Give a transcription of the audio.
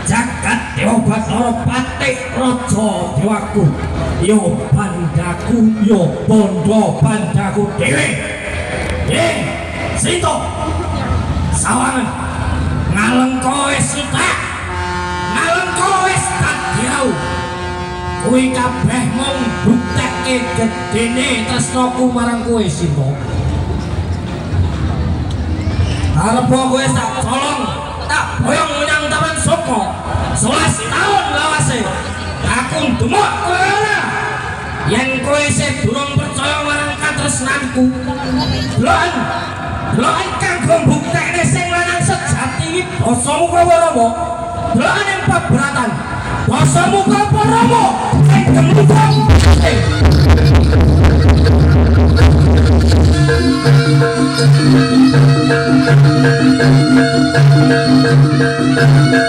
Jagat Dewa Bathara Patik Raja Dewaku yo bandaku yo bondo bandaku dhewe ing Sita sawangan ngalengka wis sutak ngalengka wis kadirau kuwi kabeh mung buktekke gedene tresnaku marang kowe Sita arep kowe tak tolong tak boyong menyang Taman Soko 11 tahun lawase aku ndemok kowe ora yen kowe isih durung percaya marang katresnanku deloken kanggo mbuktekne sing lanang sejati iki basamu kowe Rama deloken ing pabratan basamu kowe Rama sing gemuk